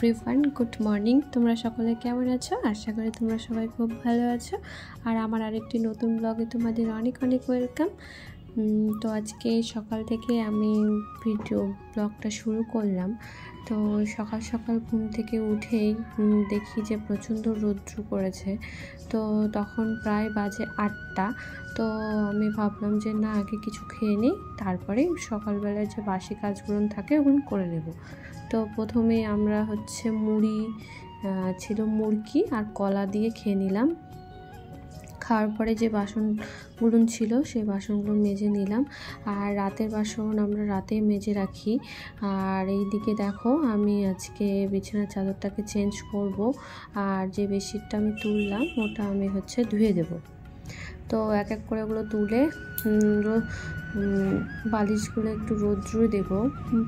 Everyone, good morning. তোমরা সকলে কেমন আছো? আশা করি তোমরা সবাই খুব ভালো আছো। আর আমার আরেকটি নতুন ব্লগে তোমাদের অনেক অনেক ওয়েলকাম। তো আজকে সকাল থেকে আমি ব্লগটা শুরু করলাম। তো সকাল সকাল ঘুম থেকে উঠেই দেখি যে প্রচণ্ড রৌদ্র করেছে। তো তখন প্রায় বাজে 8টা। তো আমি ভাবলাম যে না, আগে কিছু খেয়ে নিই, তারপরে সকালবেলায় যে বাসি কাজগুলো থাকে ওগুলো করে নেব। তো প্রথমে আমরা মুড়ি ছিল, মুরগি আর কলা দিয়ে খেয়ে নিলাম। খাওয়ার পরে যে বাসনগুলো ছিল সেই বাসনগুলো মেজে নিলাম। আর রাতের বাসন আমরা রাতেই মেজে রাখি। আর এই দিকে দেখো, আমি আজকে বিছানার চাদরটাকে চেঞ্জ করব। আর যে বেডশিটটা আমি তুললাম ওটা আমি ধুয়ে দেব। তো এক এক করে ওগুলো তুলে বালিশগুলো একটু রোদ্রে দেব,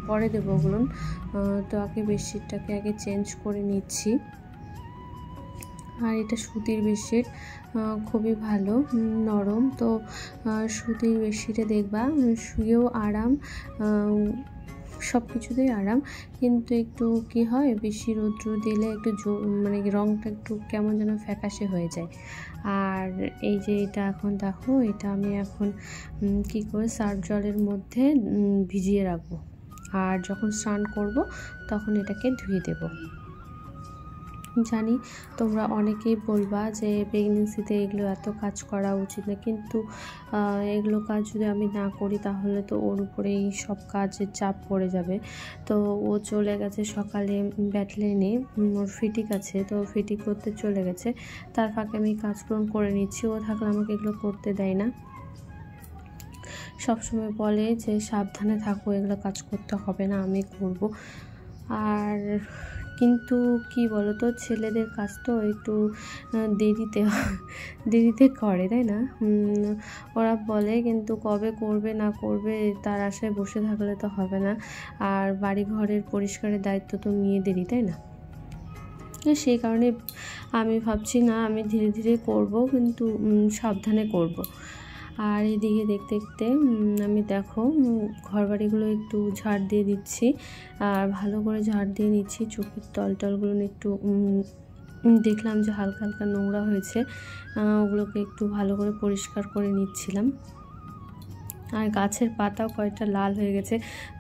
পরে দেবো ওগুলো। তো আগে বেডশিটটাকে আগে চেঞ্জ করে নিচ্ছি। আর এটা সুতির বেডশিট, খুবই ভালো, নরম। তো সুতির বেডশিটে দেখবা শুয়েও আরাম, সব কিছুতেই আরাম। কিন্তু একটু কি হয়, বেশি রৌদ্র দিলে একটু রঙটা একটু কেমন যেন ফ্যাকাশে হয়ে যায়। আর এই যে এটা এখন দেখো, এটা আমি এখন কি করে সার্ফ জলের মধ্যে ভিজিয়ে রাখবো। আর যখন স্নান করব তখন এটাকে ধুয়ে দেব। জানি তোমরা অনেকেই বলবা যে প্রেগনেন্সিতে এগুলো এত কাজ করা উচিত না, কিন্তু এগুলো কাজ যদি আমি না করি তাহলে তো ওর উপরেই সব কাজের চাপ পড়ে যাবে। তো ও চলে গেছে সকালে ব্যাটলেনে, ওর ফিটিং আছে, তো ফিটিং করতে চলে গেছে। তার ফাঁকে আমি কাজগুলো করে নিচ্ছি। ও থাকলে আমাকে এগুলো করতে দেয় না, সবসময় বলে যে সাবধানে থাকো, এগুলো কাজ করতে হবে না, আমি করব। আর কিন্তু কি বলো তো, ছেলেদের কাজ তো একটু দেরিতে করে, তাই না? ওরা বলে, কিন্তু কবে করবে না করবে তার আশায় বসে থাকলে তো হবে না। আর বাড়ি ঘরের পরিষ্কারের দায়িত্ব তো মেয়েদেরই, তাই না? সেই কারণে আমি ভাবছি না, আমি ধীরে ধীরে করব, কিন্তু সাবধানে করব। আর এদিকে দেখতে দেখতে আমি দেখো ঘরবাড়িগুলো একটু ঝাড় দিয়ে দিচ্ছি। আর ভালো করে ঝাড় দিয়ে নিচ্ছি। চোখের তলগুলো একটু দেখলাম যে হালকা হালকা নোংরা হয়েছে, ওগুলোকে একটু ভালো করে পরিষ্কার করে নিচ্ছিলাম। আর গাছের পাতাও কয়েকটা লাল হয়ে গেছে,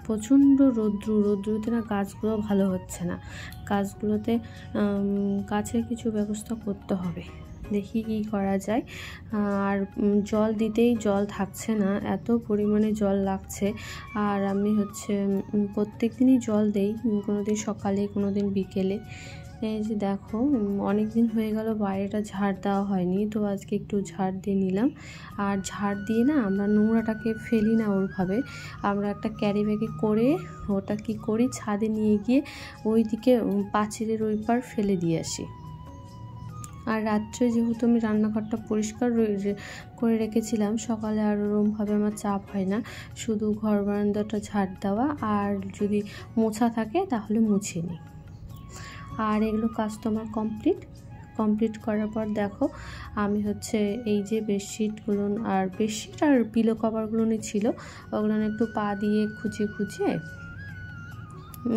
প্রচণ্ড রৌদ্রুতে না গাছগুলো ভালো হচ্ছে না। গাছের কিছু ব্যবস্থা করতে হবে, দেখি কি করা যায়। আর জল দিতেই জল থাকছে না, এত পরিমাণে জল লাগছে। আর আমি প্রত্যেক দিনই জল দেই, কোনো দিন সকালে কোনো দিন বিকেলে। এই যে দেখো, অনেক দিন হয়ে গেল বাইরেটা ঝাড় দেওয়া হয়নি, তো আজকে একটু ঝাড় দিয়ে নিলাম। আর ঝাড় দিয়ে না আমরা নোংরাটাকে ফেলি না ওরভাবে, আমরা একটা ক্যারি ব্যাগে করে ওটা কি করি, ছাদে নিয়ে গিয়ে ওই দিকে পাঁচিলের ওই পার ফেলে দিয়ে আসি। আর রাত্রে যেহেতু আমি রান্নাঘরটা পরিষ্কার করে রেখেছিলাম, সকালে আর ওরমভাবে আমার চাপ হয় না, শুধু ঘর বারান্দাটা ঝাড় দেওয়া, আর যদি মোছা থাকে তাহলে মুছে নিই। আর এগুলো কাজ তো আমার কমপ্লিট করার পর দেখো, আমি এই যে বেডশিট আর পিলো কভারগুলো ছিল, ওগুলো একটু পা দিয়ে খুঁচিয়ে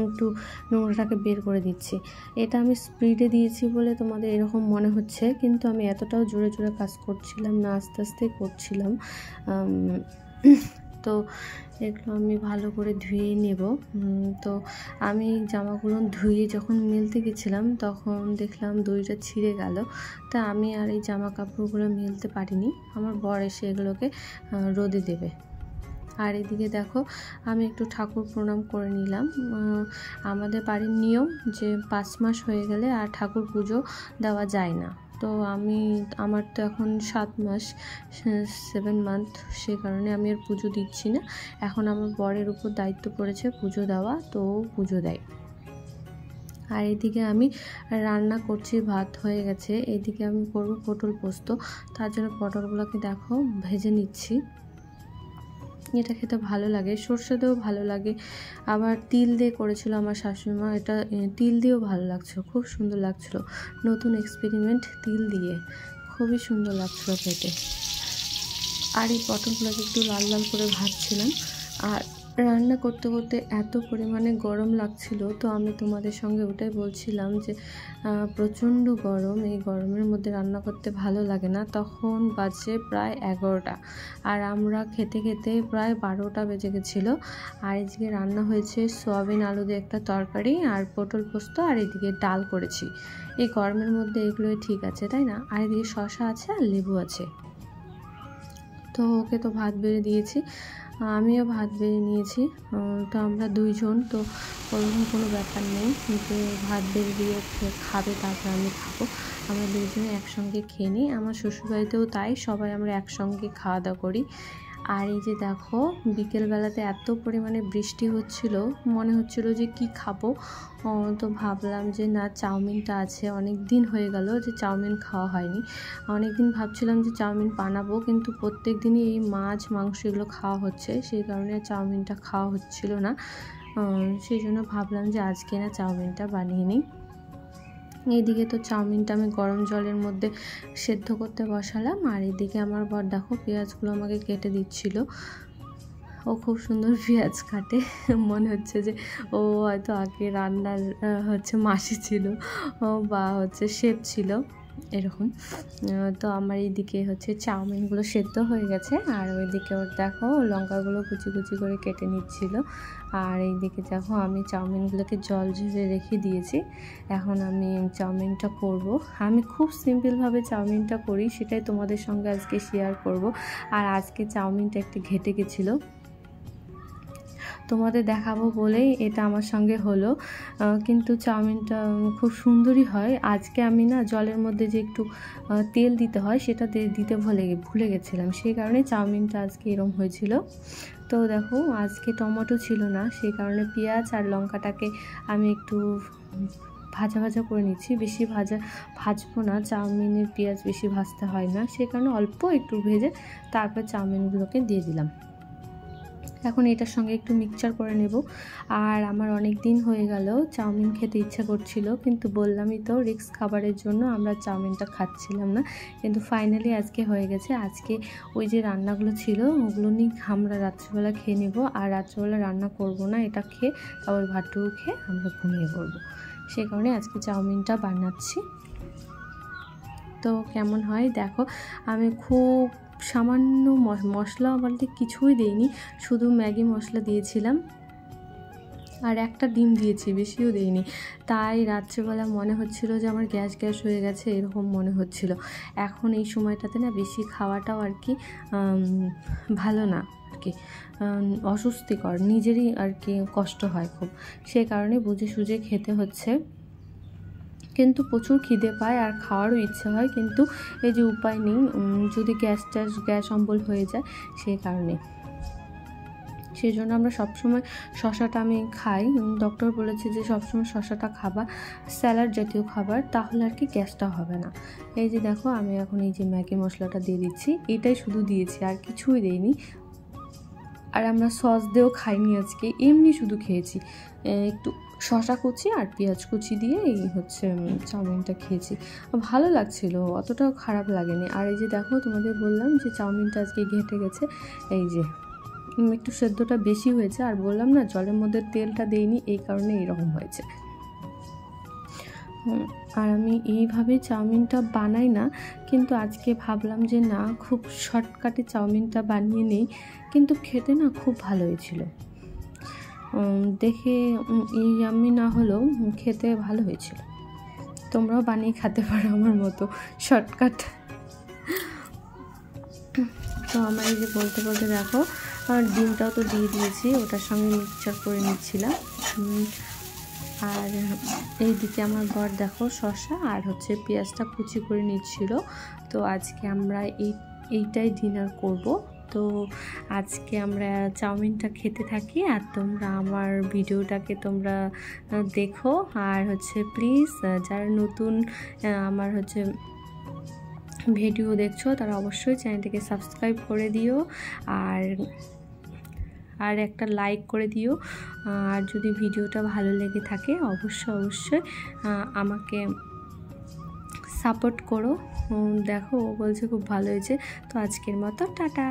একটু নোংরাটাকে বের করে দিচ্ছি। এটা আমি স্পিডে দিয়েছি বলে তোমাদের এরকম মনে হচ্ছে, কিন্তু আমি এতটাও জোরে জোরে কাজ করছিলাম না, আস্তে আস্তে করছিলাম। তো এগুলো আমি ভালো করে ধুয়ে নেব। তো আমি জামাগুলো ধুয়ে যখন মেলতে গেছিলাম তখন দেখলাম দড়িটা ছিঁড়ে গেল। তা আমি আর এই জামা কাপড়গুলো মেলতে পারিনি, আমার বর এসে এগুলোকে রোদে দেবে। আর এদিকে দেখো, আমি একটু ঠাকুর প্রণাম করে নিলাম। আমাদের বাড়ির নিয়ম যে 5 মাস হয়ে গেলে আর ঠাকুর পুজো দেওয়া যায় না। তো আমার তো এখন 7 মাস, 7 মান্থ, সে কারণে আমি আর পুজো দিচ্ছি না। এখন আমার বরের উপর দায়িত্ব পড়েছে পুজো দেওয়া, তো পুজো দেয়। আর এদিকে আমি রান্না করছি, ভাত হয়ে গেছে। এদিকে আমি করব পটল পোস্ত, তার জন্য পটলগুলোকে দেখো ভেজে নিচ্ছি। এটা খেতে ভালো লাগে, সর্ষে দিয়েও ভালো লাগে, আবার তিল দিয়ে করেছিল আমার শাশুড়িমা, এটা তিল দিয়েও ভালো লাগছিল, খুব সুন্দর লাগছিল। নতুন এক্সপেরিমেন্ট, তিল দিয়ে খুবই সুন্দর লাগছিল খেতে। আর এই পটলগুলোকে একটু লাল লাল করে ভাজছিলাম। আর রান্না করতে করতে এত পরিমাণে গরম লাগছিল, তো আমি তোমাদের সঙ্গে ওটাই বলছিলাম যে প্রচণ্ড গরম, এই গরমের মধ্যে রান্না করতে ভালো লাগে না। তখন বাজে প্রায় 11টা, আর আমরা খেতে খেতে প্রায় 12টা বেজে গেছিলো। আর এদিকে রান্না হয়েছে সয়াবিন আলু দিয়ে একটা তরকারি, আর পটল পোস্ত, আর এদিকে ডাল করেছি। এই গরমের মধ্যে এগুলোই ঠিক আছে, তাই না? আর এদিকে শসা আছে আর লেবু আছে। তো ওকে তো ভাত বেড়ে দিয়েছি, আমিও ভাত বেড়ে নিয়েছি। তো আমরা দুইজন, তো ওরকম কোনো ব্যাপার নেই যে ভাত বেড়ে দিয়ে খাবে তারপর আমি খাবো। আমরা দুইজনে একসঙ্গে খেয়ে নিই। আমার শ্বশুরবাড়িতেও তাই, সবাই আমরা একসঙ্গে খাওয়া দাওয়া করি। আর এই যে দেখো, বিকেলবেলাতে এত পরিমাণে বৃষ্টি হচ্ছিল, মনে হচ্ছিল যে কি খাবো। তো ভাবলাম যে না, চাউমিনটা আছে, অনেক দিন হয়ে গেল যে চাউমিন খাওয়া হয়নি। অনেক দিন ভাবছিলাম যে চাউমিন বানাবো, কিন্তু প্রত্যেক দিনই এই মাছ মাংস এগুলো খাওয়া হচ্ছে, সেই কারণে চাউমিনটা খাওয়া হচ্ছিল না। সেই জন্য ভাবলাম যে আজকে না চাউমিনটা বানিয়ে নিই। এইদিকে তো চাউমিনটা আমি গরম জলের মধ্যে সেদ্ধ করতে বসালাম, আর এদিকে আমার বর দেখো পেঁয়াজগুলো আমাকে কেটে দিচ্ছিল। ও খুব সুন্দর পেঁয়াজ কাটে, মনে হচ্ছে যে ও হয়তো আগে রান্নার মাসি ছিল বা শেফ ছিল এরকম। তো আমার এইদিকে চাউমিনগুলো সেদ্ধ হয়ে গেছে, আর ওইদিকে ওর দেখো লঙ্কাগুলো কুচি কুচি করে কেটে নিচ্ছিল। আর এইদিকে দেখো আমি চাউমিনগুলোকে জল ঝরে রেখে দিয়েছি। এখন আমি চাউমিনটা করব। আমি খুব সিম্পলভাবে চাউমিনটা করি, সেটাই তোমাদের সঙ্গে আজকে শেয়ার করব। আর আজকে চাউমিনটা একটু ঘেটে গেছিলো, তোমাদের দেখাবো বলেই এটা আমার সঙ্গে হলো। কিন্তু চাউমিনটা খুব সুন্দরই হয়। আজকে আমি না জলের মধ্যে যে একটু তেল দিতে হয় সেটা দিতে ভুলে গেছিলাম, সেই কারণে চাউমিনটা আজকে এরম হয়েছিল। তো দেখো আজকে টমেটো ছিল না, সেই কারণে পেঁয়াজ আর লঙ্কাটাকে আমি একটু ভাজা ভাজা করে নিচ্ছি। বেশি ভাজবো না, চাউমিনের পেঁয়াজ বেশি ভাজতে হয় না, সেই কারণে অল্প একটু ভেজে তারপর চাউমিনগুলোকে দিয়ে দিলাম। এখন এটার সঙ্গে একটু মিক্সচার করে নেব। আর আমার অনেক দিন হয়ে গেল চাউমিন খেতে ইচ্ছা করছিল, কিন্তু বললামই তো রিস্ক খাবারের জন্য আমরা চাউমিনটা খাচ্ছিলাম না। কিন্তু ফাইনালি আজকে হয়ে গেছে। আজকে ওই যে রান্নাগুলো ছিল ওগুলো নিয়ে আমরা রাত্রিবেলা খেয়ে নেব, আর রাত্রিবেলা রান্না করব না, এটা খেয়ে তারপর ভাতটুকু খেয়ে আমরা ঘুমিয়ে পড়বো। সেই কারণে আজকে চাউমিনটা বানাচ্ছি। তো কেমন হয় দেখো, আমি খুব সামান্য মশলা বলতে কিছুই দেইনি, শুধু ম্যাগি মশলা দিয়েছিলাম আর একটা ডিম দিয়েছি, বেশিও দেইনি। তাই রাত্রেবেলা মনে হচ্ছিল যে আমার গ্যাস হয়ে গেছে, এরকম মনে হচ্ছিল। এখন এই সময়টাতে না বেশি খাওয়াটাও আর কি ভালো না, আর কি অস্বস্তিকর, নিজেরই আর কি কষ্ট হয় খুব, সেই কারণে বুঝে সুঝে খেতে হচ্ছে। কিন্তু প্রচুর খিদে পায় আর খাওয়ারও ইচ্ছে হয়, কিন্তু এই যে উপায় নেই, যদি গ্যাস অম্বল হয়ে যায়, সেই কারণে সেই জন্য আমরা সবসময় শশাটা আমি খাই। ডক্টর বলেছে যে সবসময় শশাটা খাবা, স্যালাড জাতীয় খাবার, তাহলে আর কি গ্যাসটা হবে না। এই যে দেখো আমি এখন এই যে ম্যাগি মশলাটা দিয়ে দিচ্ছি, এটাই শুধু দিয়েছি, আর কিছুই দেইনি। আর আমরা সস দিয়েও খাইনি আজকে, এমনি শুধু খেয়েছি, একটু শসা কুচি আর পেঁয়াজ কুচি দিয়ে এই চাউমিনটা খেয়েছি। ভালো লাগছিল, অতটাও খারাপ লাগেনি। আর এই যে দেখো তোমাদের বললাম যে চাউমিনটা আজকে ঘেটে গেছে, এই যে একটু সেদ্ধটা বেশি হয়েছে, আর বললাম না জলের মধ্যে তেলটা দেইনি, এই কারণে এরকম হয়েছে। আর আমি এইভাবে চাউমিনটা বানাই না, কিন্তু আজকে ভাবলাম যে না, খুব শর্টকাটে চাউমিনটা বানিয়ে নেই, কিন্তু খেতে না খুব ভালো হয়েছিল। দেখে আমি না হলেও খেতে ভালো হয়েছিল। তোমরাও বানিয়ে খেতে পারো আমার মতো শর্টকাট। তো আমার এই যে বলতে বলতে দেখো, আর ডিমটাও তো দিয়ে দিয়েছি, ওটার সঙ্গে মিক্সচার করে নিচ্ছিলাম। আর এইদিকে আমার বর দেখো শসা আর পেঁয়াজটা কুচি করে নিচ্ছিল। তো আজকে আমরা এইটাই ডিনার করব। তো আজকে আমরা চাউমিনটা খেতে থাকি, আর তোমরা আমার ভিডিওটাকে তোমরা দেখো। আর প্লিজ যারা নতুন আমার ভিডিও দেখছো তারা অবশ্যই চ্যানেলটাকে সাবস্ক্রাইব করে দিও, আর একটা লাইক করে দিও। আর যদি ভিডিওটা ভালো লেগে থাকে অবশ্যই আমাকে সাপোর্ট করো। দেখো ও বলছে খুব ভালো হয়েছে। তো আজকের মতো টাটা।